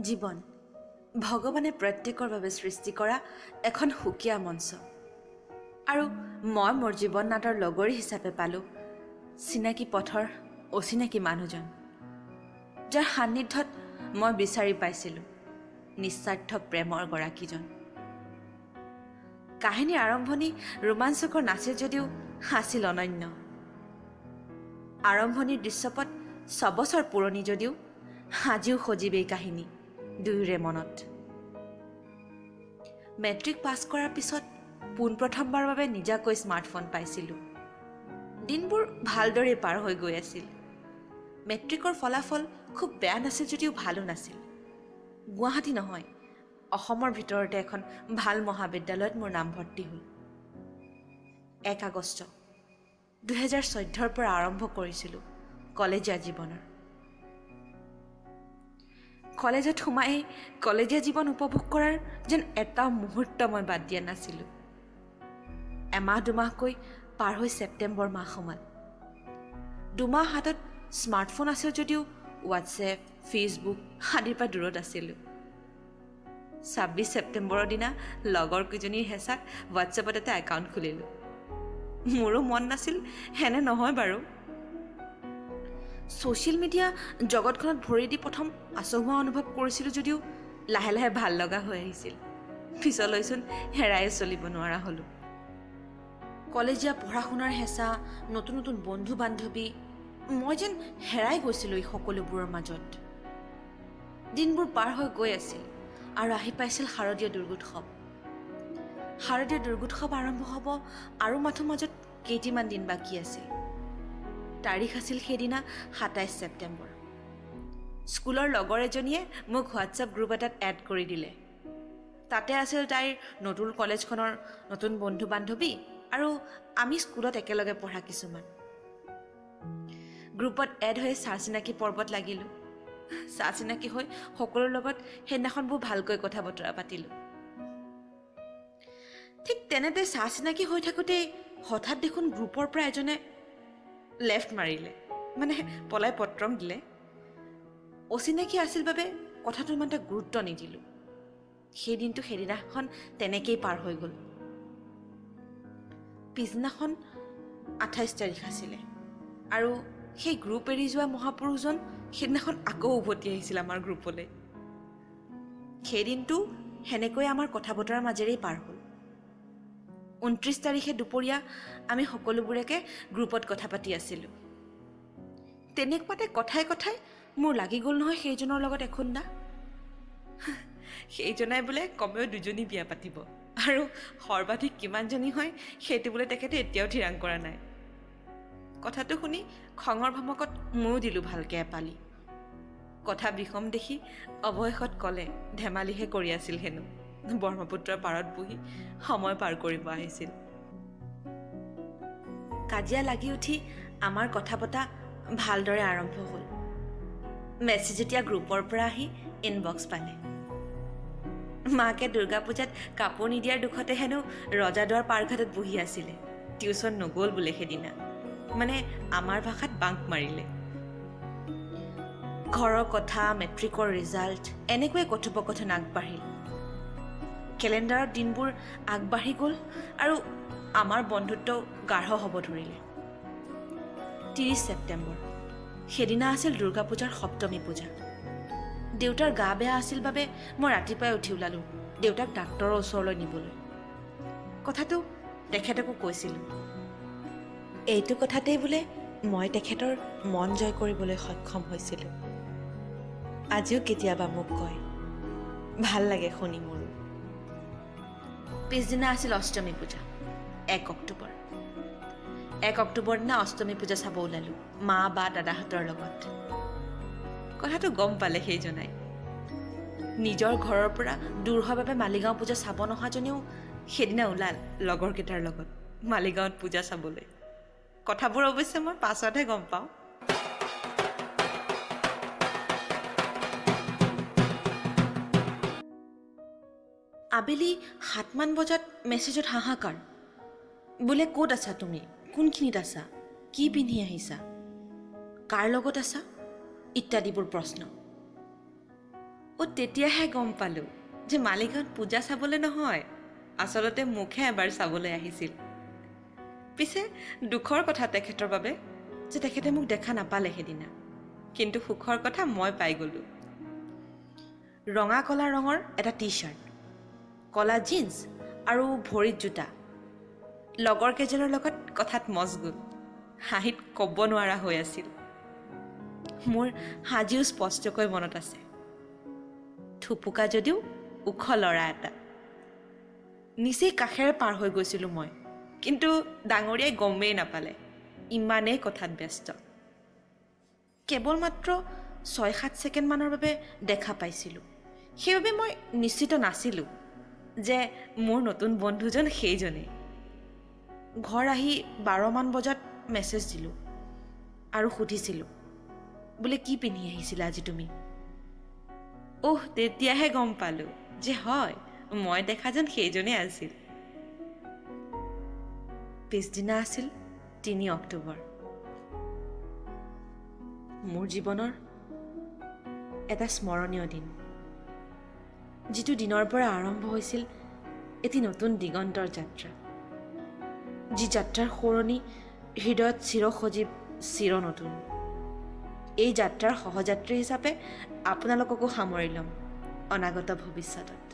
জীৱন ভগৱানে প্ৰত্যেকৰ বাবে সৃষ্টি কৰা এখন সুকীয়া মঞ্চ আৰু মই মোৰ জীৱন নাটৰ লগৰী হিচাপে পালোঁ চিনাকি পথৰ অচিনাকি মানুহজন যাৰ সান্নিধ্যত মই বিচাৰি পাইছিলোঁ নিস্বাৰ্থ প্ৰেমৰ গৰাকীজন কাহিনীৰ আৰম্ভণি ৰোমাঞ্চকৰ নাছিল যদিও আছিল অনন্য আৰম্ভণিৰ দৃশ্যপট 6 বছৰ পুৰণি যদিও আজিও সজীৱেই কাহিনী দুয়োৰে মনত মেট্ৰিক পাছ কৰাৰ পিছত পোনপ্ৰথমবাৰৰ বাবে নিজাকৈ স্মাৰ্টফোন পাইছিলোঁ দিনবোৰ ভালদৰে পাৰ হৈ গৈ আছিল মেট্ৰিকৰ ফলাফল খুব বেয়া নাছিল যদিও ভালো নাছিল গুৱাহাটী নহয় অসমৰ ভিতৰতে এখন ভাল মহাবিদ্যালয়ত মোৰ নামভৰ্তি হ'ল 1 আগষ্ট 2014ৰ পৰা আৰম্ভ কৰিছিলোঁ কলেজীয়া জীৱনৰ কলেজত সোমাই কলেজীয়া জীৱন উপভোগ কৰাৰ যেন এটা মুহূৰ্ত মই বাদ দিয়া নাছিলোঁ এমাহ দুমাহকৈ পাৰ হৈ ছেপ্টেম্বৰ মাহ সোমাল 2 মাহ হাতত স্মাৰ্টফোন আছিল যদিও হোৱাটছএপ ফেচবুক আদিৰ পৰা দূৰত আছিলোঁ 26 ছেপ্টেম্বৰৰ দিনা লগৰ কেইজনীৰ হেঁচাত হোৱাটছএপত এটা একাউণ্ট খুলিলোঁ মোৰো মন নাছিল হেনে নহয় বাৰু ছ'চিয়েল মিডিয়া জগতখনত ভৰি দি প্ৰথম আচহুৱা অনুভৱ কৰিছিলোঁ যদিও লাহে লাহে ভাল লগা হৈ আহিছিল পিছলৈচোন হেৰাই চলিব নোৱাৰা হ'লোঁ কলেজীয়া পঢ়া শুনাৰ হেঁচা নতুন নতুন বন্ধু বান্ধৱী মই যেন হেৰাই গৈছিলোঁ এই সকলোবোৰৰ মাজত দিনবোৰ পাৰ হৈ গৈ আছিল আৰু আহি পাইছিল শাৰদীয় দুৰ্গোৎসৱ আৰম্ভ হ'ব আৰু মাথো মাজত কেইটিমান দিন বাকী আছিল তাৰিখ আছিল সেইদিনা 27 ছেপ্টেম্বৰ স্কুলৰ লগৰ এজনীয়ে মোক হোৱাটছএপ গ্ৰুপ এটাত এড কৰি দিলে তাতে আছিল তাইৰ নতুন কলেজখনৰ নতুন বন্ধু বান্ধৱী আৰু আমি স্কুলত একেলগে পঢ়া কিছুমান গ্ৰুপত এড হৈ চাচিনাকি পৰ্বত লাগিলোঁ চাচিনাকি হৈ সকলোৰ লগত সেইদিনাখন বহু ভালকৈ কথা বতৰা পাতিলোঁ ঠিক তেনেতে চাচিনাকি হৈ থাকোঁতে হঠাৎ দেখোন গ্ৰুপৰ পৰা এজনে লেফ্ট মাৰিলে মানে পলাই পত্ৰং দিলে অচিনাকি আছিল বাবে কথাটো ইমান এটা গুৰুত্ব নিদিলোঁ সেইদিনাখন তেনেকেই পাৰ হৈ গ'ল পিছদিনাখন 28 তাৰিখ আছিলে আৰু সেই গ্ৰুপ এৰি যোৱা মহাপুৰুষজন সেইদিনাখন আকৌ উভতি আহিছিল আমাৰ গ্ৰুপলৈ সেইদিনটো সেনেকৈ আমাৰ কথা বতৰাৰ মাজেৰেই পাৰ হ'ল 29 তাৰিখে দুপৰীয়া আমি সকলোবোৰেকে গ্ৰুপত কথা পাতি আছিলোঁ তেনেকুৱাতে কথাই মোৰ লাগি গ'ল নহয় সেইজনৰ লগত এখুন্দা সেইজনাই বোলে কমেও 2জনী বিয়া পাতিব আৰু সৰ্বাধিক কিমানজনী হয় সেইটো বোলে তেখেতে এতিয়াও থিৰাং কৰা নাই কথাটো শুনি খঙৰ ভমকত ময়ো দিলোঁ ভালকৈ এপালি কথা বিষম দেখি অৱশেষত ক'লে ধেমালিহে কৰি আছিল হেনো ব্ৰহ্মপুত্ৰৰ পাৰত বহি সময় পাৰ কৰিব আহিছিল কাজিয়া লাগি উঠি আমাৰ কথা পতা ভালদৰে আৰম্ভ হ'ল মেছেজ যেতিয়া গ্ৰুপৰ পৰা আহি ইনবক্স পালে মাকে দুৰ্গা পূজাত কাপোৰ নিদিয়াৰ দুখতে হেনো ৰজাদুৱাৰ পাৰঘাটত বহি আছিলে টিউচন নগ'ল বোলে সেইদিনা মানে আমাৰ ভাষাত বাংক মাৰিলে ঘৰৰ কথা মেট্ৰিকৰ ৰিজাল্ট এনেকৈয়ে কথোপকথন আগবাঢ়িল কেলেণ্ডাৰত দিনবোৰ আগবাঢ়ি গ'ল আৰু আমাৰ বন্ধুত্ব গাঢ় হ'ব ধৰিলে 30 ছেপ্টেম্বৰ সেইদিনা আছিল দুৰ্গা পূজাৰ সপ্তমী পূজা দেউতাৰ গা বেয়া আছিল বাবে মই ৰাতিপুৱাই উঠি ওলালোঁ দেউতাক ডাক্তৰৰ ওচৰলৈ নিবলৈ কথাটো তেখেতকো কৈছিলোঁ এইটো কথাতেই বোলে মই তেখেতৰ মন জয় কৰিবলৈ সক্ষম হৈছিলোঁ আজিও কেতিয়াবা মোক কয় ভাল লাগে শুনি মোৰো পিছদিনা আছিল অষ্টমী পূজা 1 অক্টোবৰ 1 অক্টোবৰ দিনা অষ্টমী পূজা চাব ওলালোঁ মা বা দাদাহঁতৰ লগত কথাটো গম পালে সেইজনাই নিজৰ ঘৰৰ পৰা দূৰ হোৱাৰ বাবে মালিগাঁও পূজা চাব নহাজনেও সেইদিনা ওলাল লগৰকেইটাৰ লগত মালিগাঁৱত পূজা চাবলৈ কথাবোৰ অৱশ্যে মই পাছতহে গম পাওঁ আবেলি 7মান বজাত মেছেজত হাহাকাৰ বোলে ক'ত আছা তুমি কোনখিনিত আছা কি পিন্ধি আহিছা কাৰ লগত আছা ইত্যাদিবোৰ প্ৰশ্ন তেতিয়াহে গম পালোঁ যে মালিগাঁৱত পূজা চাবলৈ নহয়, আচলতে মুখে এবাৰ চাবলৈ আহিছিল। পিছে দুখৰ কথা তেখেতৰ বাবে যে তেখেতে মোক দেখা নাপালে সেইদিনা, কিন্তু সুখৰ কথা মই পাই গ'লোঁ। ৰঙা কলা ৰঙৰ এটা টি চাৰ্ট, কলা জিন্স আৰু ভৰিত জোতা। লগৰ কেইজনৰ লগত কথাত মজগুল, হাঁহিত ক'ব নোৱাৰা হৈ আছিল। মোৰ আজিও স্পষ্টকৈ মনত আছে। থুপুকা যদিও ওখ ল'ৰা এটা। নিচেই কাষেৰে পাৰ হৈ গৈছিলোঁ মই, কিন্তু ডাঙৰীয়াই গমেই নাপালে, ইমানেই কথাত ব্যস্ত। কেৱল মাত্ৰ 6-7 ছেকেণ্ডমানৰ বাবে দেখা পাইছিলোঁ। সেইবাবে মই নিশ্চিত নাছিলোঁ যে মোৰ নতুন বন্ধুজন সেইজনেই। ঘৰ আহি 12মান বজাত মেছেজ দিলোঁ আৰু সুধিছিলোঁ, বোলে কি পিন্ধি আহিছিলা আজি তুমি? তেতিয়াহে গম পালোঁ যে হয়, মই দেখাজন সেইজনেই আছিল। পিছদিনা আছিল 3 অক্টোবৰ। মোৰ জীৱনৰ এটা স্মৰণীয় দিন, যিটো দিনৰ পৰা আৰম্ভ হৈছিল এটি নতুন দিগন্তৰ যাত্ৰা, যি যাত্ৰাৰ সোঁৱৰণি হৃদয়ত চিৰসজীৱ, চিৰ নতুন। এই যাত্ৰাৰ সহযাত্ৰী হিচাপে আপোনালোককো সামৰি ল'ম অনাগত ভৱিষ্যতত।